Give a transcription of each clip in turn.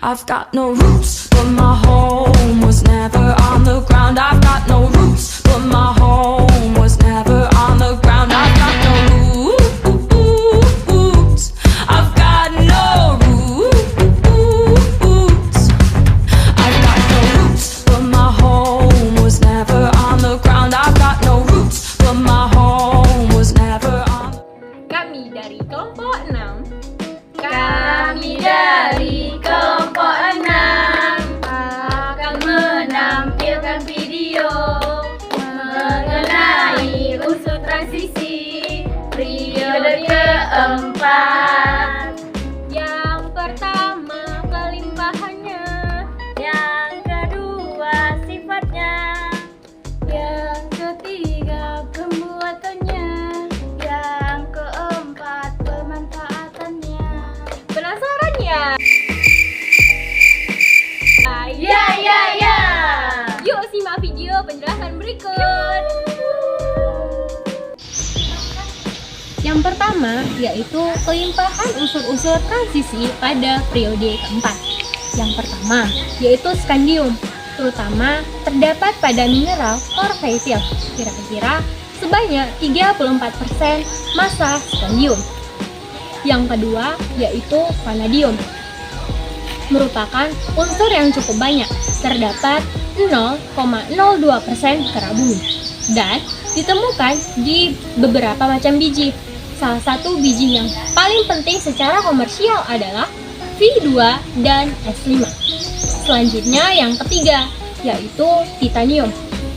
I've got no roots, but my home was never on the ground. I've got no roots, but my home was never on the ground. I've got no roots. I've got no roots. I've got no roots, but my home was never on the ground. I've got no roots, but my home was never on. Kami dari kelompok 6. Kami dari kelompok 6 akan menampilkan video mengenai unsur transisi periode keempat. Yang pertama kelimpahannya, Yang kedua sifatnya, yang ketiga pembuatannya, yang keempat pemanfaatannya. penasaran ya? Ya. Yuk simak video penjelasan berikut. Yang pertama yaitu kelimpahan unsur-unsur transisi pada periode keempat. Yang pertama yaitu skandium, terutama terdapat pada mineral orvietil, kira-kira sebanyak 34% massa skandium. Yang kedua yaitu vanadium, merupakan unsur yang cukup banyak, terdapat 0,02% kerak bumi dan ditemukan di beberapa macam biji. Salah satu biji yang paling penting secara komersial adalah V2 dan S5. Selanjutnya yang ketiga yaitu titanium,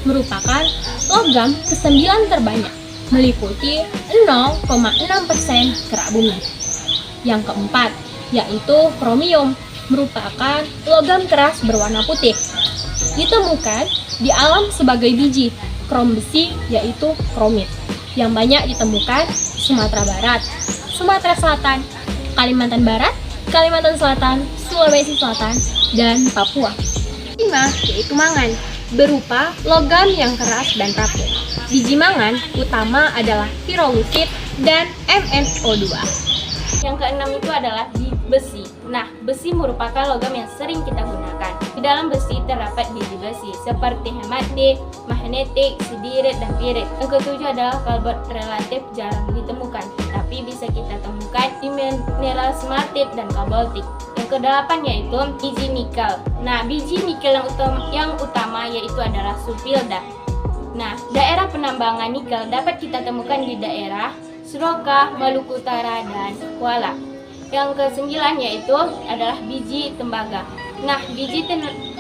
merupakan logam ke-9 terbanyak, meliputi 0,6% kerak bumi. Yang keempat yaitu kromium, merupakan logam keras berwarna putih, ditemukan di alam sebagai biji krom besi yaitu kromit, yang banyak ditemukan Sumatera Barat, Sumatera Selatan, Kalimantan Barat, Kalimantan Selatan, Sulawesi Selatan, dan Papua. 5 yaitu mangan, berupa logam yang keras dan rapuh. Biji mangan utama adalah pirolusit dan MnO2. Yang keenam itu adalah besi. Nah, besi merupakan logam yang sering kita gunakan. Di dalam besi terdapat biji besi seperti hematit, magnetik, siderit, dan pirit. Yang ketujuh adalah karbon relatif jarang ditemukan, tapi bisa kita temukan di mineral smartit dan kobaltik. Yang kedelapan yaitu biji nikel. Nah, biji nikel yang utama yaitu adalah sulfida. Nah, daerah penambangan nikel dapat kita temukan di daerah Suroka, Maluku Utara, dan Kuala. Yang ke-9 yaitu adalah biji tembaga. Nah, biji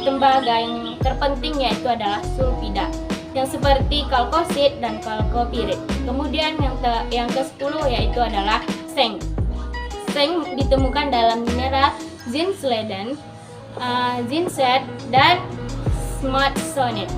tembaga yang terpenting yaitu adalah sulfida, yang seperti kalkosit dan kalkopirit. Kemudian yang ke-10 yaitu adalah seng. Seng ditemukan dalam mineral zinselen, zincert, dan smart-sonite.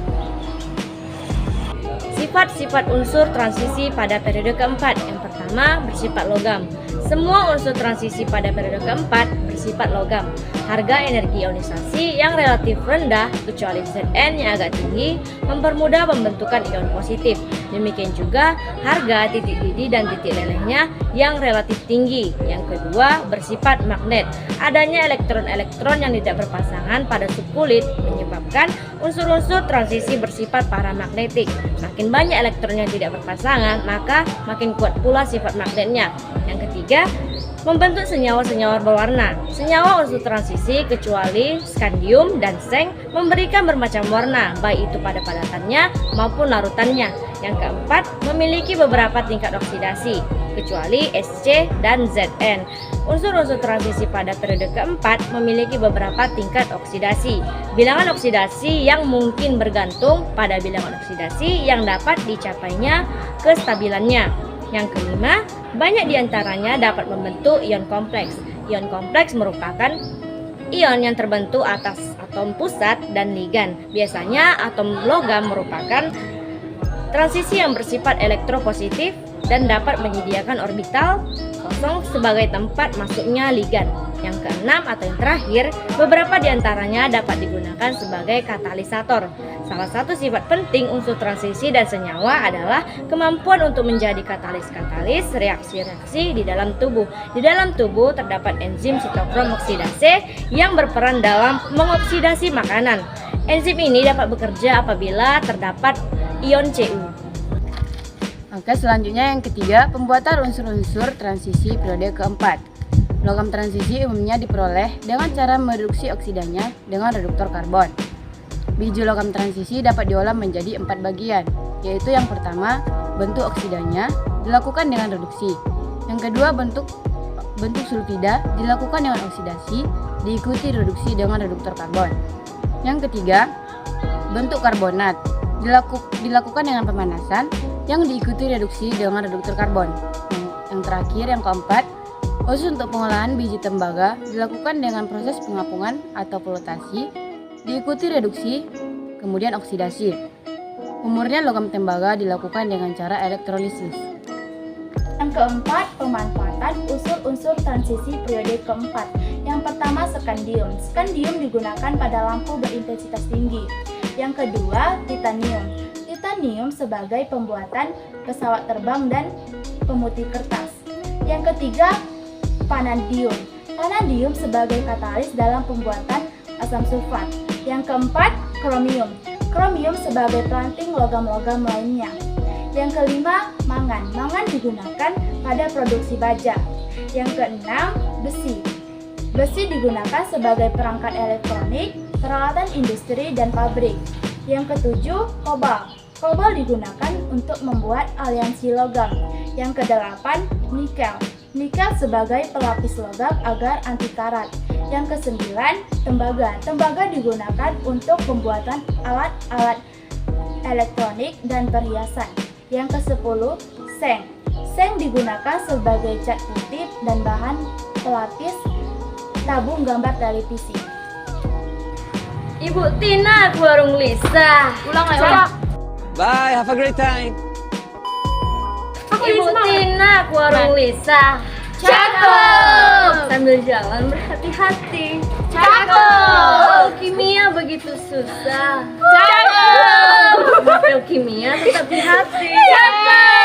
Sifat-sifat unsur transisi pada periode keempat. Yang pertama, bersifat logam. Semua unsur transisi pada periode keempat bersifat logam. Harga energi ionisasi yang relatif rendah, kecuali Zn yang agak tinggi, mempermudah pembentukan ion positif. Demikian juga harga titik didih dan titik lelehnya yang relatif tinggi. Yang kedua, bersifat magnet. Adanya elektron-elektron yang tidak berpasangan pada subkulit menyebabkan unsur-unsur transisi bersifat paramagnetik. Makin banyak elektron yang tidak berpasangan, maka makin kuat pula sifat magnetnya. Yang ketiga, membentuk senyawa-senyawa berwarna. Senyawa unsur transisi kecuali skandium dan seng memberikan bermacam warna, baik itu pada padatannya maupun larutannya. Yang keempat, memiliki beberapa tingkat oksidasi, kecuali Sc dan Zn. Unsur-unsur transisi pada periode keempat memiliki beberapa tingkat oksidasi. Bilangan oksidasi yang mungkin bergantung pada bilangan oksidasi yang dapat dicapainya kestabilannya. Yang kelima, banyak diantaranya dapat membentuk ion kompleks. Ion kompleks merupakan ion yang terbentuk atas atom pusat dan ligan. Biasanya atom logam merupakan transisi yang bersifat elektropositif dan dapat menyediakan orbital kosong sebagai tempat masuknya ligan. Yang keenam atau yang terakhir, beberapa di antaranya dapat digunakan sebagai katalisator. Salah satu sifat penting unsur transisi dan senyawa adalah kemampuan untuk menjadi katalis-katalis reaksi-reaksi di dalam tubuh. Di dalam tubuh terdapat enzim sitokrom oksidase yang berperan dalam mengoksidasi makanan. Enzim ini dapat bekerja apabila terdapat ion Cu. Oke, selanjutnya yang ketiga, pembuatan unsur-unsur transisi periode keempat. Logam transisi umumnya diperoleh dengan cara mereduksi oksidanya dengan reduktor karbon. Biji logam transisi dapat diolah menjadi 4 bagian, yaitu yang pertama, bentuk oksidanya dilakukan dengan reduksi. Yang kedua, bentuk sulfida dilakukan dengan oksidasi, diikuti reduksi dengan reduktor karbon. Yang ketiga, bentuk karbonat dilakukan dengan pemanasan yang diikuti reduksi dengan reduktor karbon. Yang terakhir, yang keempat, khusus untuk pengolahan biji tembaga dilakukan dengan proses pengapungan atau pelutasi, diikuti reduksi, kemudian oksidasi. Pemurnian logam tembaga dilakukan dengan cara elektrolisis. Yang keempat, pemanfaatan unsur-unsur transisi periode keempat. Yang pertama, skandium. Skandium digunakan pada lampu berintensitas tinggi. Yang kedua, titanium. Titanium sebagai pembuatan pesawat terbang dan pemutih kertas. Yang ketiga, vanadium. Vanadium sebagai katalis dalam pembuatan asam sulfat. Yang keempat, kromium. Kromium sebagai pelanting logam-logam lainnya. Yang kelima, mangan. Mangan digunakan pada produksi baja. Yang keenam, besi. Besi digunakan sebagai perangkat elektronik, peralatan industri dan pabrik. Yang ketujuh, kobalt. Kobalt digunakan untuk membuat aliansi logam. Yang kedelapan, nikel. Nikel sebagai pelapis logam agar anti karat. Yang kesembilan, tembaga. Tembaga digunakan untuk pembuatan alat-alat elektronik dan perhiasan. Yang kesepuluh, seng. Seng digunakan sebagai cat putih dan bahan pelapis tabung gambar televisi. Ibu Tina ke warung Lisa. Ulang lagi. Bye, have a great time. Ibu Tina ke warung Lisa. Cakep. Sambil jalan berhati-hati. Cakep. Kimia begitu susah. Cakep. Mapel kimia tetap di hati. Cakep.